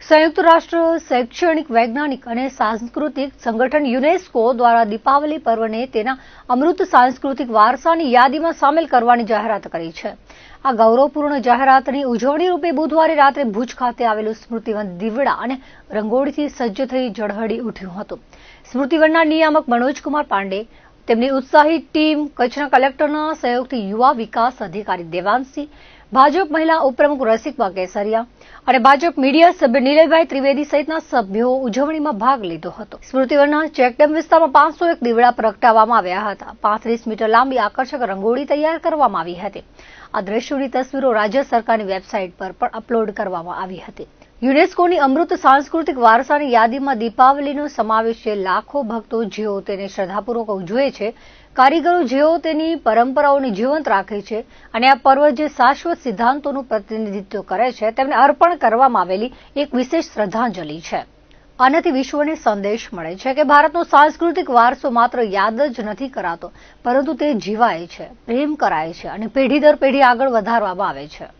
સંયુક્ત રાષ્ટ્ર શૈક્ષણિક વૈજ્ઞાનિક અને સાંસ્કૃતિક સંગઠન યુનેસ્કો દ્વારા દીપાવલી પર્વને તેના અમૃત સાંસ્કૃતિક વારસાની યાદીમાં સામેલ કરવાની જાહેરાત કરી છે। આ ગૌરવપૂર્ણ જાહેરાતની ઉજવણી રૂપે બુધવારે રાત્રે ભુજ ખાતે આવેલું સ્મૃતિવન દીવડા અને રંગોળીથી સજ્જ થઈ ઝળહળી ઉઠ્યું હતું। સ્મૃતિવનના નિયામક મનોજકુમાર પાંડે, તેમની ઉત્સાહી ટીમ, કચ્છના કલેક્ટરના સહયોગથી યુવા વિકાસ અધિકારી દેવાંશસિંહ, ભાજપ મહિલા ઉપપ્રમુખ રસિકબા કેસરિયા અને ભાજપ મીડિયા સભ્ય નિલયભાઈ ત્રિવેદી સહિતના સભ્યો ઉજવણીમાં ભાગ લીધો હતો। સ્મૃતિવનના ચેકડેમ વિસ્તારમાં 501 દીવડા પ્રગટાવવામાં આવ્યા હતા। 35 મીટર લાંબી આકર્ષક રંગોળી તૈયાર કરવામાં આવી હતી। આ દ્રશ્યોની તસવીરો રાજ્ય સરકારની વેબસાઇટ પર પણ અપલોડ કરવામાં આવી હતી। યુનેસ્કોની અમૃત સાંસ્કૃતિક વારસાની યાદીમાં દીપાવલીનો સમાવેશ છે। લાખો ભક્તો જેઓ તેને શ્રદ્ધાપૂર્વક ઉજવે છે, કારીગરો જેઓ તેની પરંપરાઓને જીવંત રાખે છે અને આ પર્વ જે શાશ્વત સિદ્ધાંતોનું પ્રતિનિધિત્વ કરે છે તેમને અર્પણ કરવામાં આવેલી એક વિશેષ શ્રદ્ધાંજલિ છે। આનાથી વિશ્વને સંદેશ મળે છે કે ભારતનો સાંસ્કૃતિક વારસો માત્ર યાદ જ નથી કરાતો, પરંતુ તે જીવાય છે, પ્રેમ કરાય છે અને પેઢી દર પેઢી આગળ વધારવામાં આવે છે।